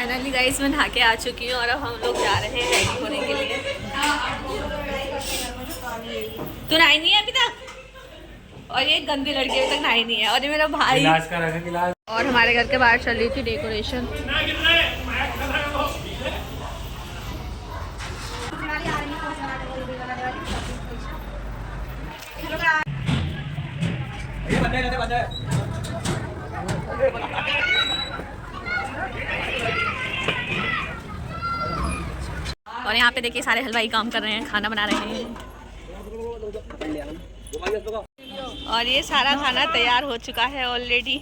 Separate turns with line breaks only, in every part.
Finally guys मैं नहा के आ चुकी हूँ और अब हम लोग जा रहे हैं रेडी होने के लिए। तू नहाई नहीं है अभी तक? और ये गंदी लड़की अभी तक नहाई नहीं है। और ये मेरा भाई और हमारे घर के बाहर चल रही थी डेकोरेशन। और यहाँ पे देखिए सारे हलवाई काम कर रहे हैं, खाना बना रहे हैं। और ये सारा खाना तैयार हो चुका है ऑलरेडी।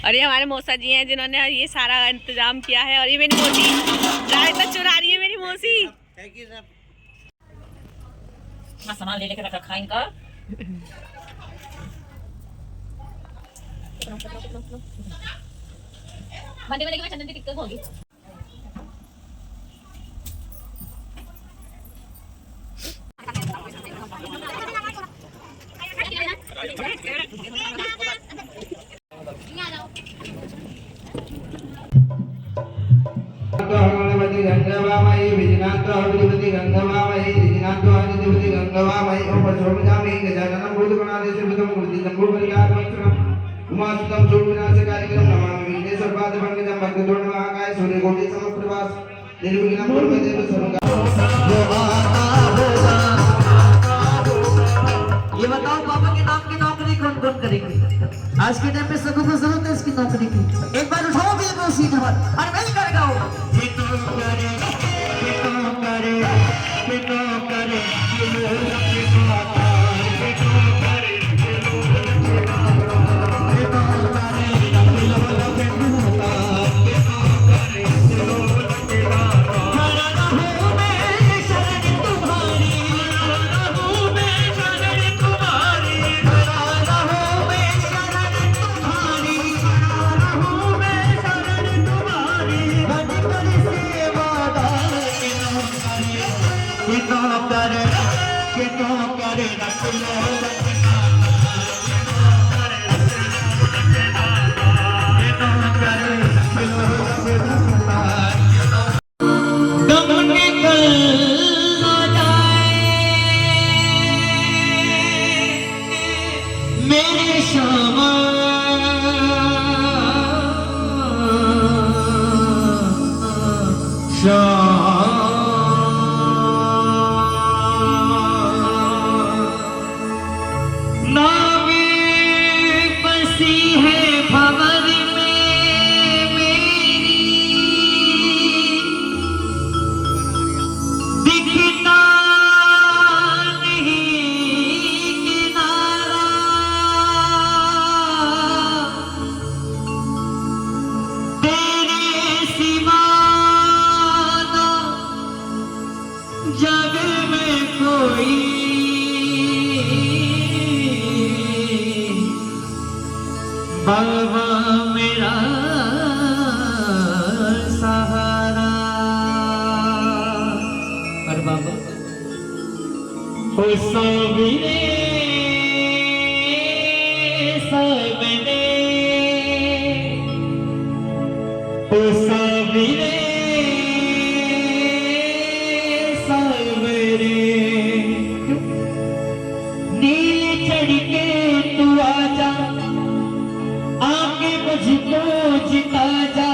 और ये हमारे मौसा जी हैं जिन्होंने ये सारा इंतजाम किया है। और ये मेरी मौसी रायता चुरा रही है, मेरी मौसी। सामान ले लेकर रख रखा इनका। बंदे बंदे के चंदन की टिक्कर होगी।
गंगवामयी विजनातो अभिपति गंगवामयी विजनातो अभिपति गंगवामयी उपशोभजामि गजाननं भूतगणादेशविदं मूर्तिसम्भो परियात्मक्षणम् उमासुतं शोभनाशकारिकं नमामि विघ्ने सर्वाधिपङ्कजं भक्तदोषमहाकाय सूर्यकोटि समप्रभास निर्विघ्नं कुरुदेव
ये बताओ पापा के नाम की नौकरी कौन कौन करेगी? आज के टाइम पे सबको जरूरत है इसकी नौकरी की। एक बार उठाओ बिल्कुल सीधा हाथ और मिल कर गाओ। मेरे श्यामा नावे बसी है भंवर में मेरी दिखता नहीं किनारा तेरे सिवा ना जग में कोई बाबा मेरा सहारा। और बाबा ओ सबने सबने ओ सबने सबने नील चढ़ के तू आजा आके मुझको जिता जा।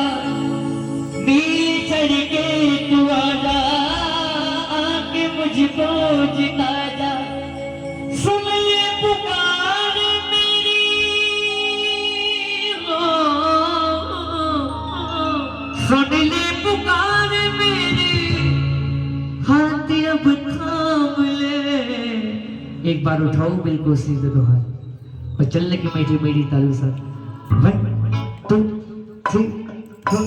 नील चढ़ के तू आजा आके मुझको जिता जा। सुन ले पुकार मेरी सुन ले पुकार मेरी हाथ अब थाम ले। एक बार उठाओ बिल्कुल सीधे दो हाथ और चलने की मीठी मीठी तालू साथ। 1 2 3 4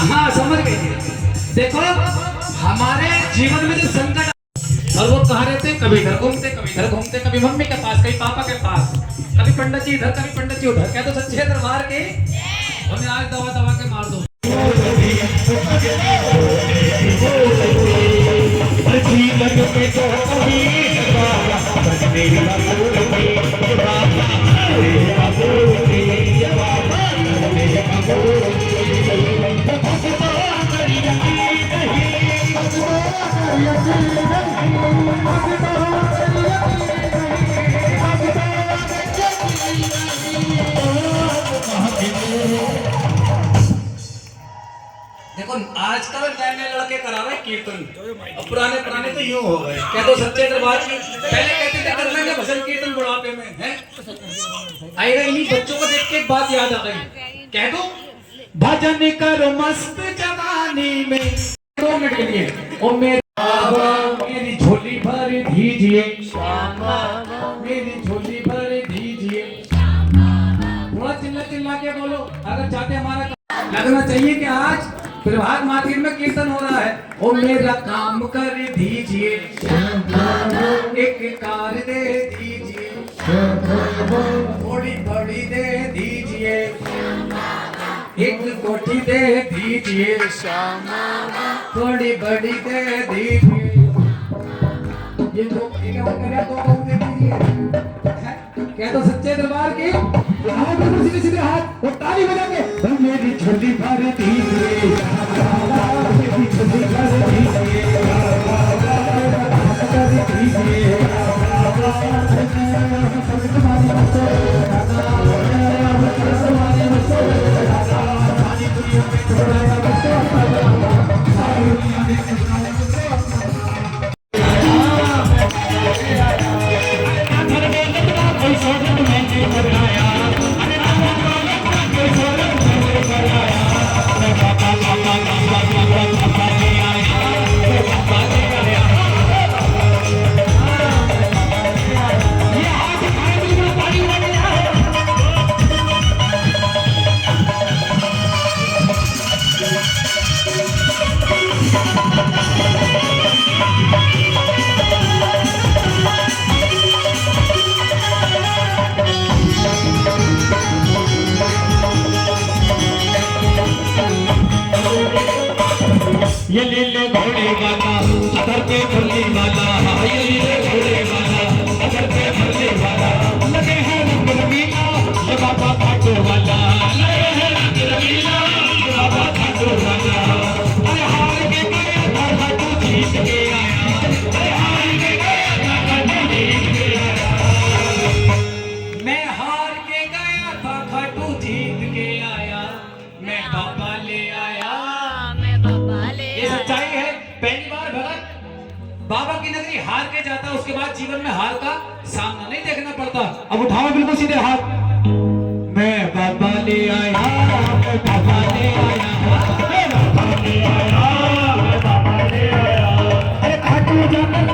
हाँ समझ गई। देखो हमारे जीवन में जो संकट, और वो कहाँ रहते, कभी इधर घूमते, कभी इधर घूमते, कभी मम्मी के पास, कभी पापा के पास, कभी पंडित जी इधर, कभी पंडित जी उधर। क्या तो सच्चे दरबार के हमें आज दवा दवा के मार दो। देखो आजकल नए नए लड़के करा रहे कीर्तन, और पुराने पुराने तो यूं हो गए। क्या तो सच्चे दरबार की पहले कहते थे कर लेंगे भजन कीर्तन बुढ़ापे में है। आएगा इन्हीं बच्चों को देख के एक बात याद आ गई। कह दो भजन करो मस्त जवानी में 2 मिनट के लिए। ओ मेरी झोली भर दीजिए, मेरी झोली भर दीजिए। थोड़ा चिल्ला चिल्ला के बोलो अगर चाहते हमारा लगना चाहिए कि आज प्रभात मातीर में कीर्तन हो रहा है। ओ मेरा काम कर दीजिए, एक कार दे दीजिए, थोड़ी बड़ी दे दीजिए, एक कोठी दे दीजिए, थोड़ी बड़ी दे दीजिए। ये दो दे दीजिए। क्या तो सच्चे दरबार के सीधे सीधे हाथ और ताली बजा के मेरी झोली भर दीजिए, मेरी झोली भर दीजिए,
ये लीले घोड़े वाला अधर पे खुलने वाला, ये लीले घोड़े वाला अधर पे खुलने वाला, लगे हैं रंग रंगीला ये बाबा खाटू वाला, लगे हैं रंग रंगीला ये बाबा खाटू वाला। अरे हार के गया था खाटू जीत के आया, अरे हार के गया था खाटू जीत के आया।
मैं हार के गया था खाटू जीत के आया, मैं बाबा ले आया। ये सच्चाई है। पहली बार भगत बाबा की नगरी हार के जाता, उसके बाद जीवन में हार का सामना नहीं देखना पड़ता। अब उठाओ बिल्कुल सीधे हाथ। मैं बाबा ले आया, मैं बाबा ले आया, मैं बाबा ले आया, मैं बाबा ले आया। अरे खाटू जाकर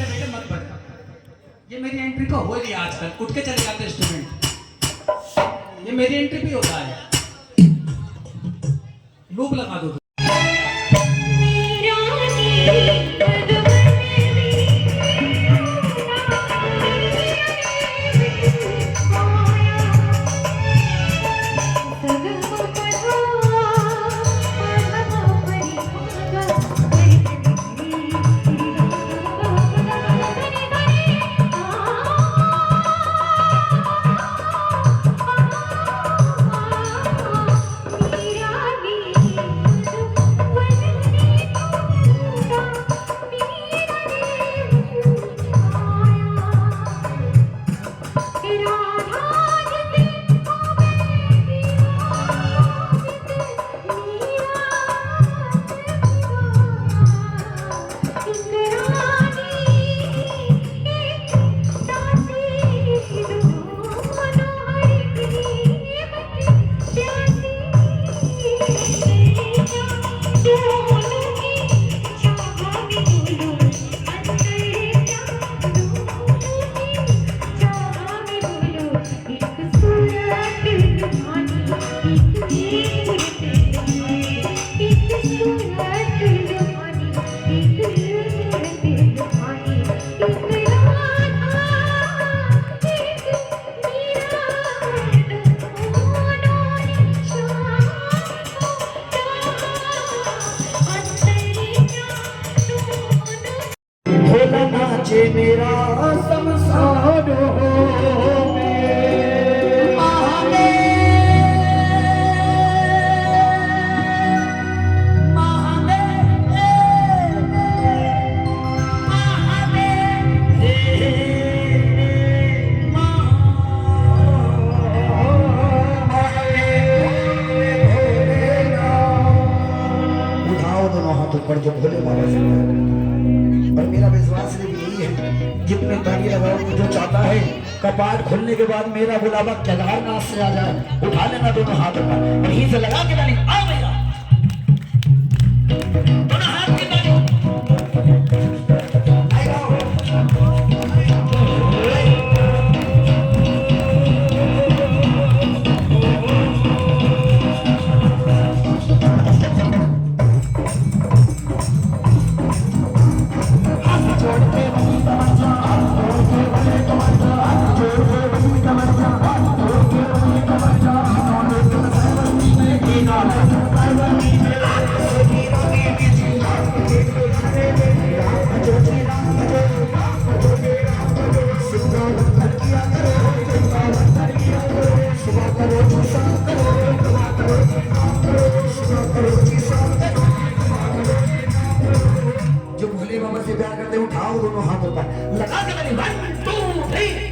बेटे मत बजा। ये मेरी एंट्री का हो लिया आजकल, उठ के चले जाते स्टूडेंट। ये मेरी एंट्री भी होता है। लूप लगा दो।
दोनों हाथ ऊपर जो भोले बाबा से और मेरा विश्वास भी यही है, जितने ताली लगाओगे जो चाहता है कपाट खुलने के बाद मेरा बुलावा केदारनाथ से आ जाए, उठा लेना दोनों हाथों पर और यहीं से लगा के ताली आओ मेरा दोनों हाथ की ताली जो भोले बाबा से प्यार करते उठाओ दोनों हाथों पर लगा के ताली 1 2 3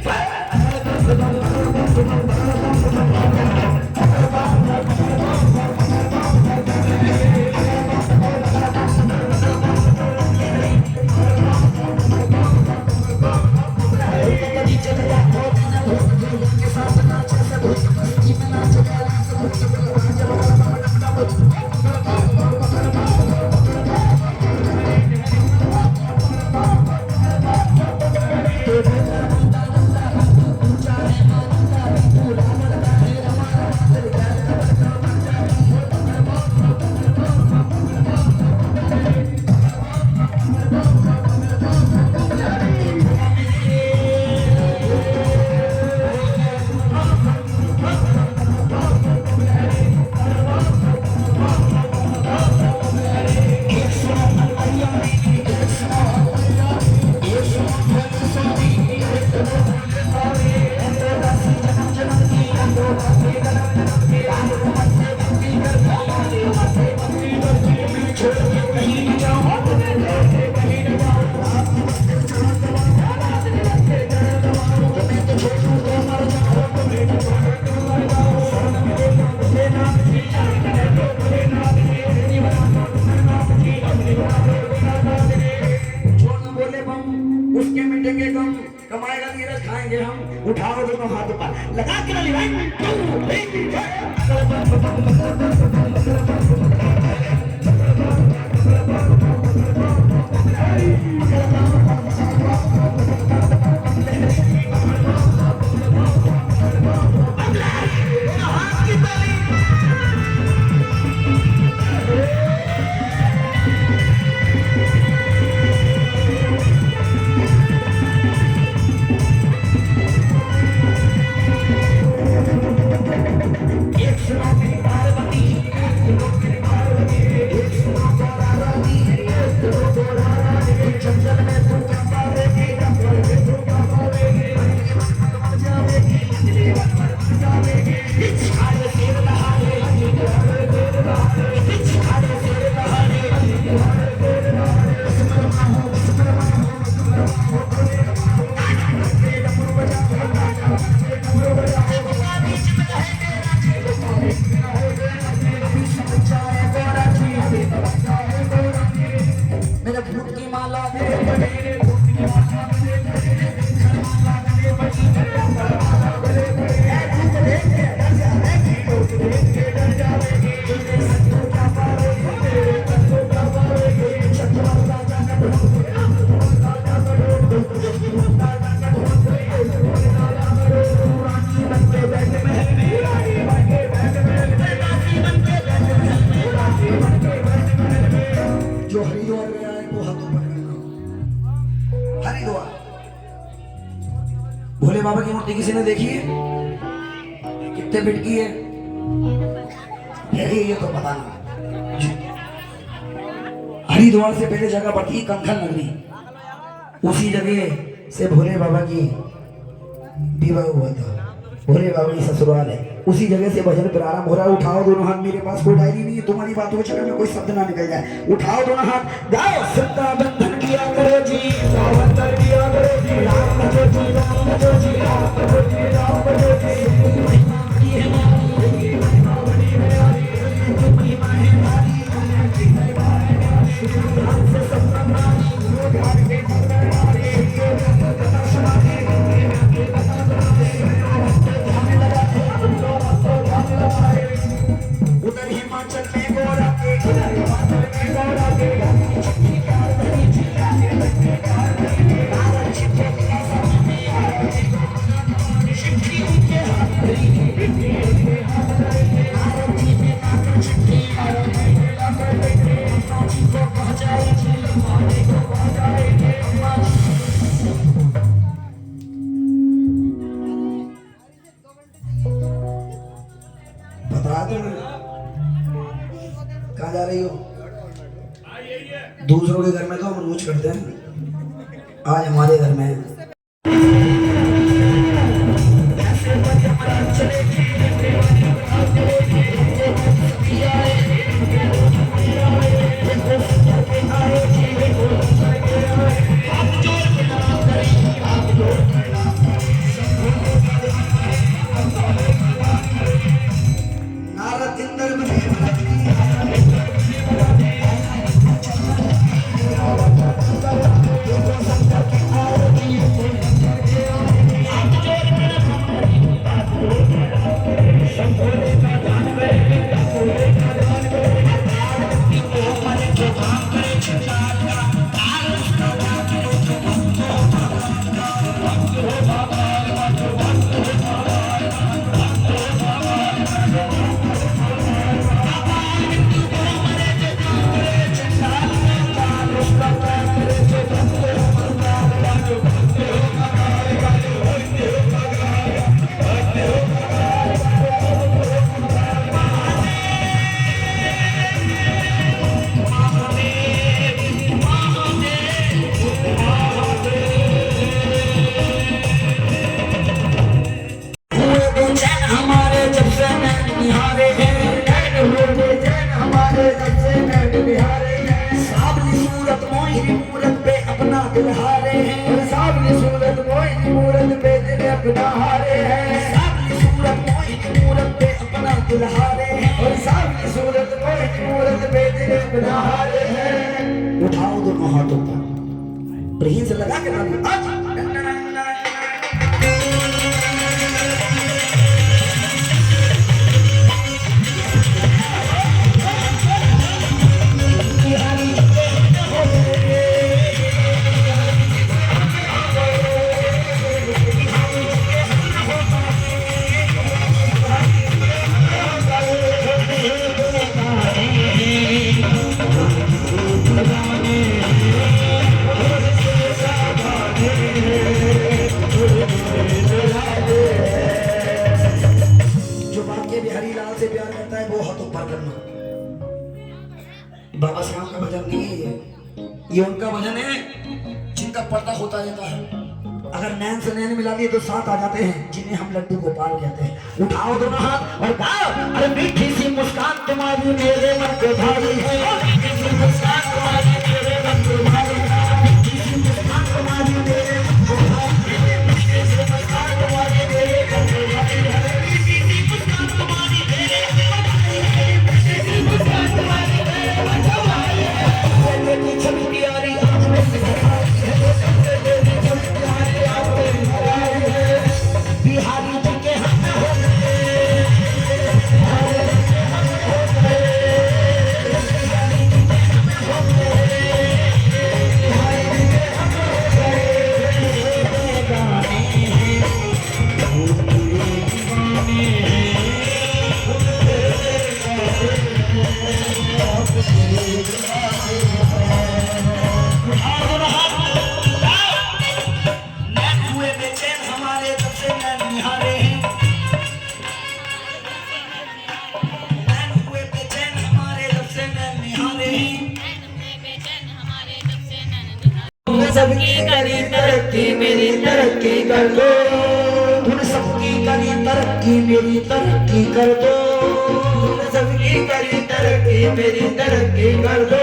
उसके मिटेंगे गम, कमाएगा नीरज खाएंगे हम, उठाओ दोनों हाथों पर लगा के ताली 2 भोले बाबा की मूर्ति किसी ने देखी है? कितने फीट की है? ये तो पता नहीं। हरिद्वार से पहले जगह पड़ती कंखन नगरी, उसी जगह से भोले बाबा की विवाह हुआ था। भोले बाबा की ससुराल है, उसी जगह से भजन प्रारंभ हो रहा है। उठाओ दोनों हाथ, मेरे पास कोई डायरी नहीं है, तुम्हारी बातों के चक्कर में कोई शब्द ना निकल जाए। उठाओ दोनों हाथ, गाओ सत्ता बंधन किया करो जी, बंधन किया करो जी, राम बजो जी, राम बजो जी, राम बजो जी, राम बजो जी। महिमा है हिमाचल में गोरा के हिमाचल में गोरा के बता दो कहाँ जा रही हो? दूसरों के घर में तो हम रोज करते हैं, आज हमारे घर में है। उठाओ दोनों हाथों पर, ब्रेन से लगा के बाबा साहब का भजन नहीं है ये उनका भजन है जिनका पर्दा होता रहता है। अगर नैन से नैन मिला दिए तो साथ आ जाते हैं, जिन्हें हम लड्डू गोपाल कहते हैं। उठाओ दोनों हाथ और गाओ, अरे मीठी सी मुस्कान तुम्हारी मेरे मन पे भारी है, मीठी सी मुस्कान तुम्हारी मेरे मन पे भारी है, मीठी सी मुस्कान तुम्हारी मेरे मन पे भारी है, मीठी सी मुस्कान तुम्हारी मेरे मन पे भारी है, मीठी सी मुस्कान तुम्हारी मेरे मन पे भारी है, मीठी सी मुस्कान तुम्हारी मेरे मन पे भारी है। तेरी छवि प्यारी आँख में सिखाई है, तेरी छवि प्यारी आँख में सिखाई है, बिहारी जी के हाथ हो सबकी करी तरक्की मेरी तरक्की कर दो, तूने सबकी करी तरक्की मेरी तरक्की कर दो, तूने सबकी करी तरक्की मेरी तरक्की कर दो।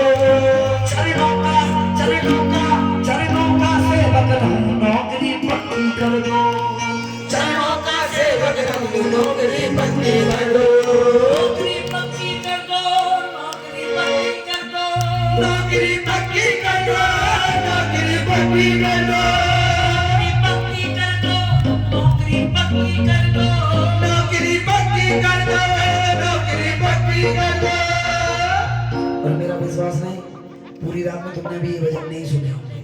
चले नौका चले नौका चले नौका से बदलूं नौकरी पक्की कर दो, चले नौका से बदलूं नौकरी पक्की कर दो, नौकरी पक्की कर दो, नौकरी पक्की कर दो, नौकरी पक्की कर दो, नौकरी पक्की कर दो, नौकरी पक्की कर दो, नौकरी पक्की कर दो, नौकरी पक्की कर दो, नौकरी पक्की कर दो। विश्वास नहीं, पूरी रात में तुमने भी ये भजन नहीं सुने होंगे।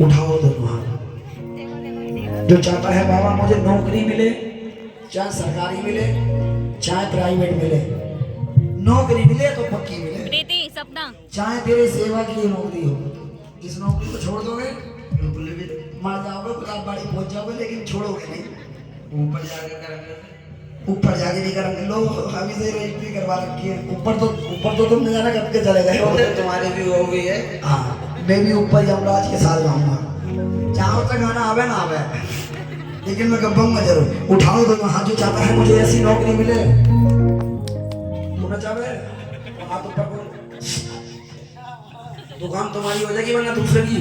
उठाओ दोनों हाथ। जो चाहता है बाबा मुझे नौकरी मिले, चाहे सरकारी मिले चाहे प्राइवेट मिले, नौकरी मिले तो पक्की मिले,
प्रीति सपना
चाहे तेरे सेवा की ये नौकरी हो, इस नौकरी को छोड़ दोगे मर जाओगे, गुलाब बाड़ी पहुंच जाओगे, लेकिन छोड़ोगे नहीं। ऊपर जाके करेंगे, ऊपर जाके नहीं करेंगे। लोग अभी से रजिस्ट्री करवा रखी है, ऊपर तो तुम न जाना कब के चले गए हो, तुम्हारी भी वो भी है। हाँ मैं भी ऊपर यमराज के साथ जाऊंगा, चाहो तक आना आवे ना आवे, लेकिन मैं गब्बंगा जरूर। उठाओ दोनों हाथ। जो चाहता है मुझे ऐसी नौकरी मिले, चाहे हाथ ऊपर करो, दुकान तुम्हारी हो जाएगी वरना दूसरे की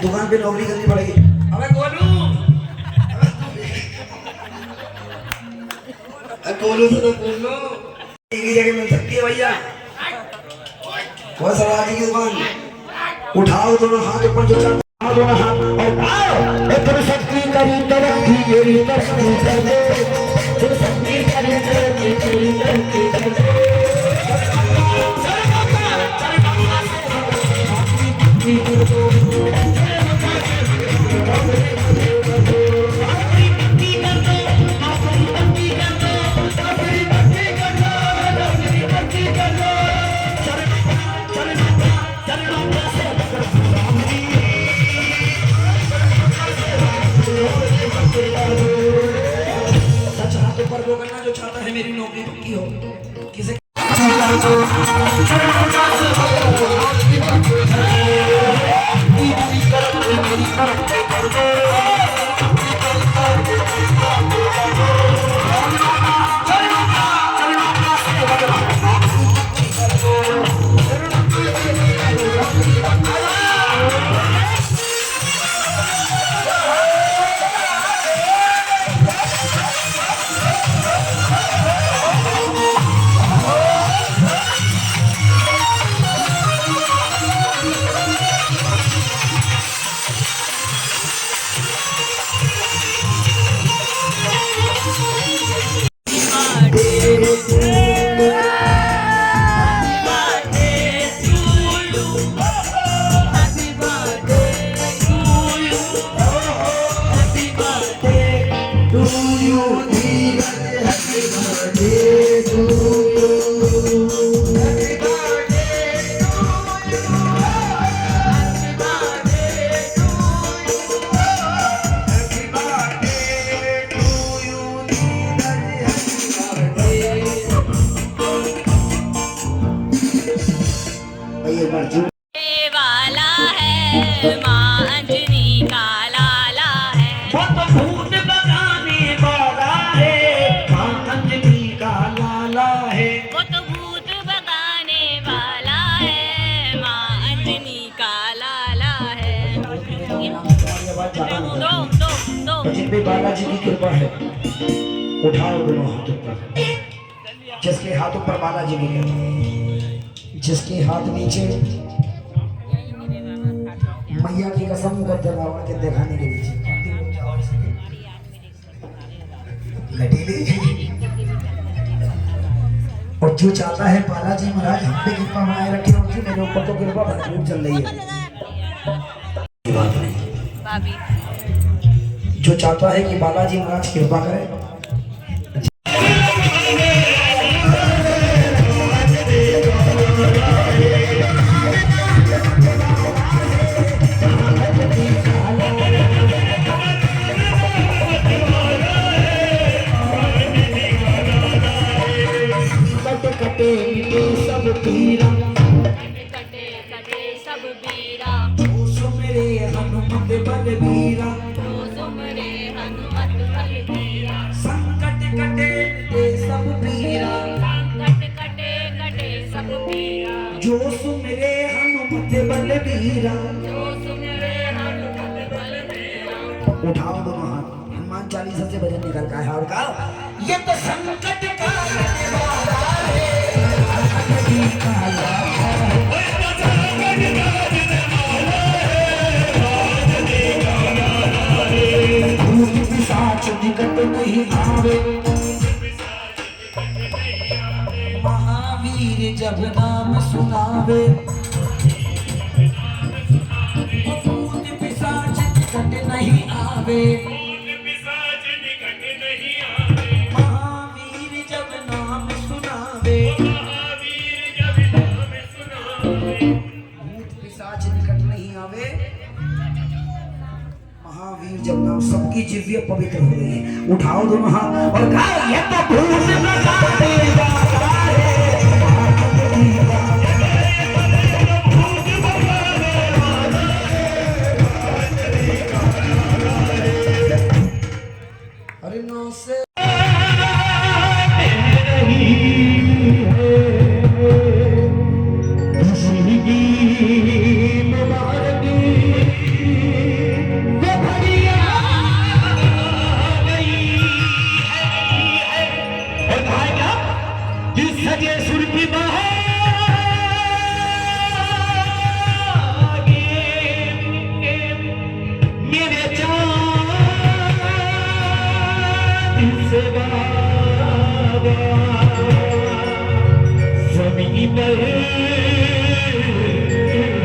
दुकान पे नौकरी करनी पड़ेगी। अबे गोलू, गोलू से तो पूछ लो, एक ही जगह मिल सकती है भैया, वो सवारी की दुकान। उठाओ दोनों हाथ ऊपर। जो चाहता है दोनों हाथ और आओ, एक शक्ति करी तरक्की मेरी तरक्की कर दे, शक्ति करी तरक्की मेरी तरक्की कर दे। सच हाथ ऊपर वो करना जो चाहता है मेरी नौकरी पक्की हो। किसे
वाला है माँ अंजनी का लाला है,
वो तो भूत भगाने वाला है, माँ अंजनी का लाला है।
वो तो भूत भगाने वाला है, माँ अंजनी का लाला है। दो
जिन पे बालाजी की कृपा है, उठाओ दोनों हाथ ऊपर। जिसके हाथ ऊपर बालाजी की कृपा, जिसके हाथ नीचे मैया की कसम मुकद्दर रावण के दिखाने के नीचे लटीली। और जो चाहता है बालाजी महाराज हम पे कृपा बनाए रखे, उनकी मेरे ऊपर तो कृपा भरपूर चल रही है, बात नहीं। जो चाहता है कि बालाजी महाराज कृपा करे, सब पीरा
कटे कटे सब बीरा,
सुमरे हनुमत बलबीरा,
सुमरे हनुमत बलबीरा।
संकट कटे सब पीरा,
संकट कटे कटे सब बीरा,
जो सुमरे हनुमत बलबीरा।
जो सुमरे हनुमत बलबीरा।
उठाओ दोनों हाथ, हनुमान चालीसा से भजन निकल का है और कहा ये तो संकट का निकट नहीं आवे, महावीर महावीर जब नाम सुनावे भूत पिशाच निकट नहीं आवे महावीर जब नाम सुनावे भूत पिशाच निकट नहीं आवे महावीर जब नाम सबकी जिव्य पवित्र हो रही है। उठाओ दोनों हाथ और कहा ये तो भूत लगाते जाता है। अरे नौ से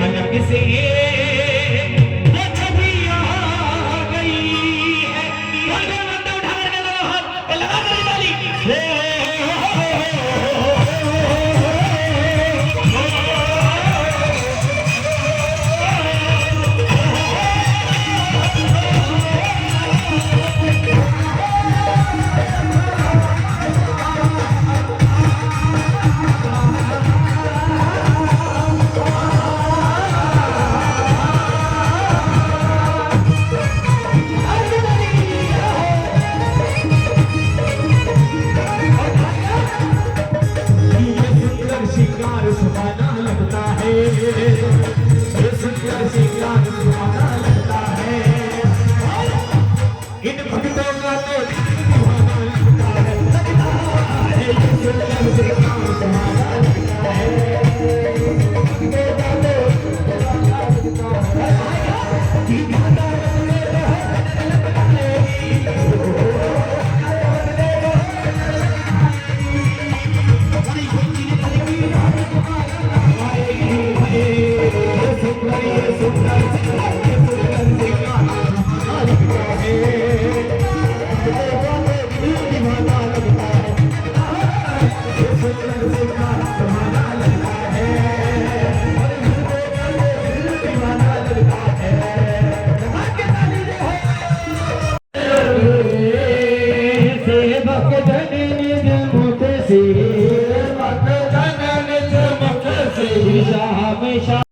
अलग से